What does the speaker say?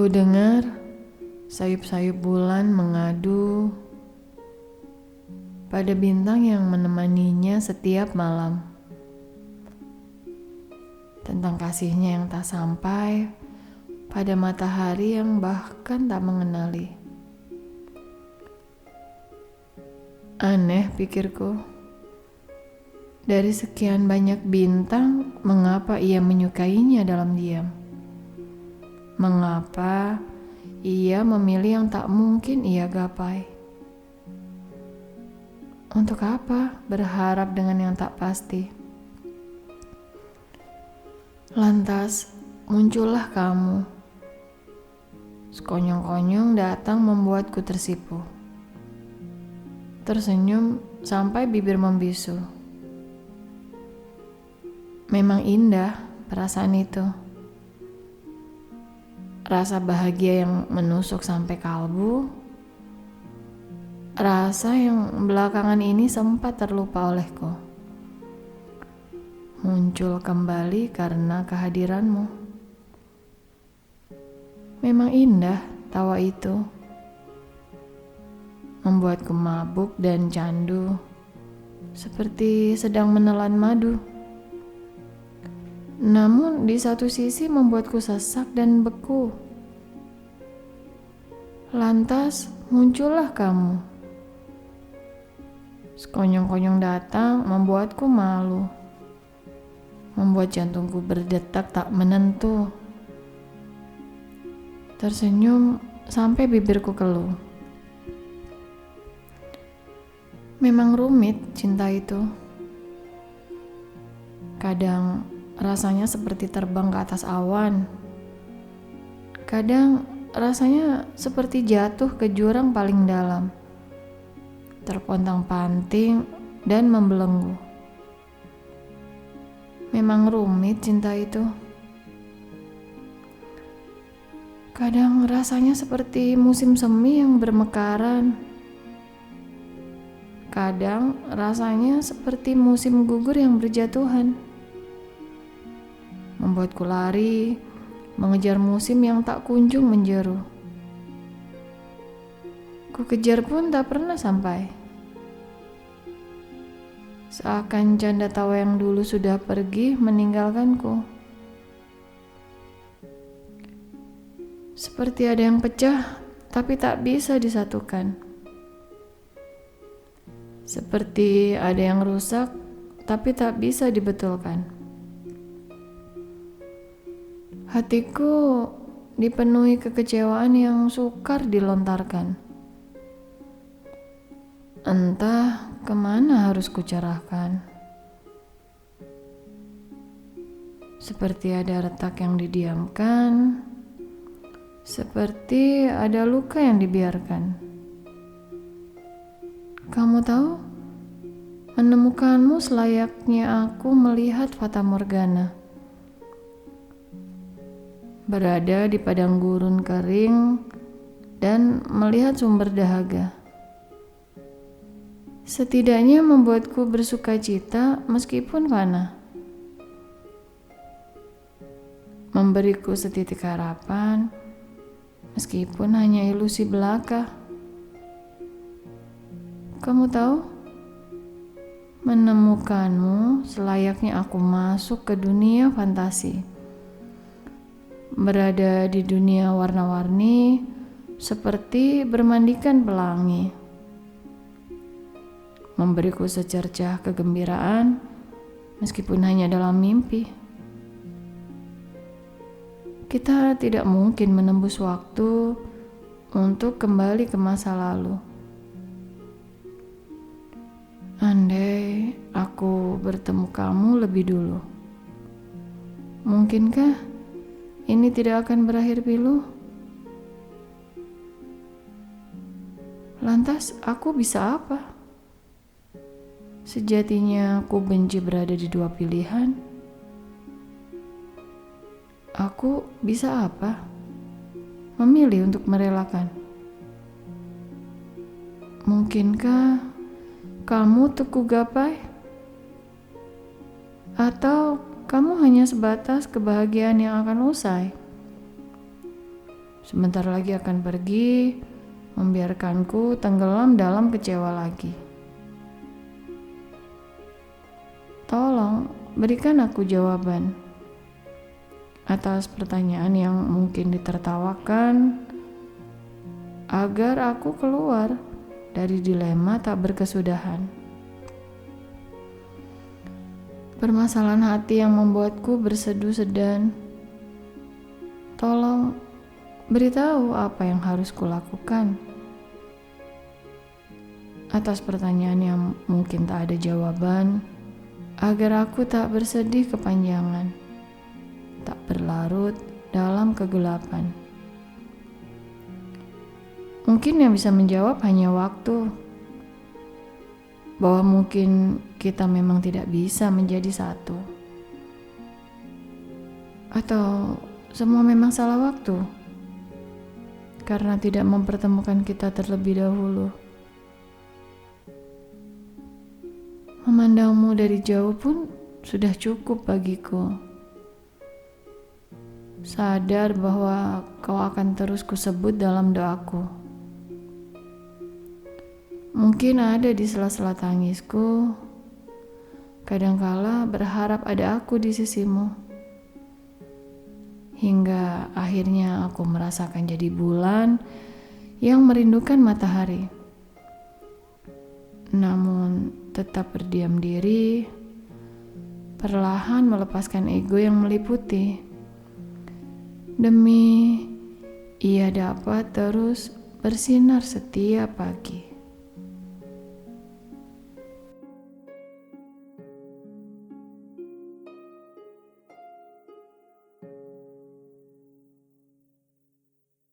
Ku dengar sayup-sayup bulan mengadu pada bintang yang menemaninya setiap malam, tentang kasihnya yang tak sampai pada matahari yang bahkan tak mengenali. Aneh, pikirku, dari sekian banyak bintang, mengapa ia menyukainya dalam diam? Mengapa ia memilih yang tak mungkin ia gapai? Untuk apa berharap dengan yang tak pasti? Lantas muncullah kamu. Sekonyong-konyong datang membuatku tersipu. Tersenyum sampai bibir membisu. Memang indah perasaan itu. Rasa bahagia yang menusuk sampai kalbu. Rasa yang belakangan ini sempat terlupa olehku. Muncul kembali karena kehadiranmu. Memang indah tawa itu. Membuatku mabuk dan candu, seperti sedang menelan madu. Namun di satu sisi membuatku sesak dan beku. Lantas muncullah kamu. Sekonyong-konyong datang membuatku malu. Membuat jantungku berdetak tak menentu. Tersenyum sampai bibirku keluh. Memang rumit cinta itu. Kadang rasanya seperti terbang ke atas awan. Kadang rasanya seperti jatuh ke jurang paling dalam. Terpontang-panting dan membelenggu. Memang rumit cinta itu. Kadang rasanya seperti musim semi yang bermekaran. Kadang rasanya seperti musim gugur yang berjatuhan. Membuatku lari, mengejar musim yang tak kunjung menjeru. Ku kejar pun tak pernah sampai. Seakan canda tawa yang dulu sudah pergi meninggalkanku. Seperti ada yang pecah, tapi tak bisa disatukan. Seperti ada yang rusak, tapi tak bisa dibetulkan. Hatiku dipenuhi kekecewaan yang sukar dilontarkan. Entah kemana harus kucerahkan. Seperti ada retak yang didiamkan, seperti ada luka yang dibiarkan. Kamu tahu, menemukanmu selayaknya aku melihat fata morgana. Berada di padang gurun kering dan melihat sumber dahaga. Setidaknya membuatku bersuka cita meskipun fana. Memberiku setitik harapan meskipun hanya ilusi belaka. Kamu tahu, menemukanmu selayaknya aku masuk ke dunia fantasi. Berada di dunia warna-warni seperti bermandikan pelangi. Memberiku secercah kegembiraan meskipun hanya dalam mimpi. Kita tidak mungkin menembus waktu untuk kembali ke masa lalu. Andai aku bertemu kamu lebih dulu, mungkinkah ini tidak akan berakhir pilu? Lantas aku bisa apa? Sejatinya aku benci berada di dua pilihan. Aku bisa apa? Memilih untuk merelakan. Mungkinkah kamu teguh gapai? Atau kamu hanya sebatas kebahagiaan yang akan usai? sebentar lagi akan pergi, membiarkanku tenggelam dalam kecewa lagi. Tolong berikan aku jawaban atas pertanyaan yang mungkin ditertawakan, agar aku keluar dari dilema tak berkesudahan. Permasalahan hati yang membuatku berseduh sedan. Tolong beritahu apa yang harus kulakukan. Atas pertanyaan yang mungkin tak ada jawaban, agar aku tak bersedih kepanjangan, tak berlarut dalam kegelapan. Mungkin yang bisa menjawab hanya waktu, bahwa mungkin kita memang tidak bisa menjadi satu. Atau semua memang salah waktu, karena tidak mempertemukan kita terlebih dahulu. Memandangmu dari jauh pun sudah cukup bagiku. Sadar bahwa kau akan terus kusebut dalam doaku. Mungkin ada di sela-sela tangisku, kadangkala berharap ada aku di sisimu. Hingga akhirnya aku merasakan jadi bulan yang merindukan matahari. Namun tetap berdiam diri, perlahan melepaskan ego yang meliputi. Demi ia dapat terus bersinar setiap pagi.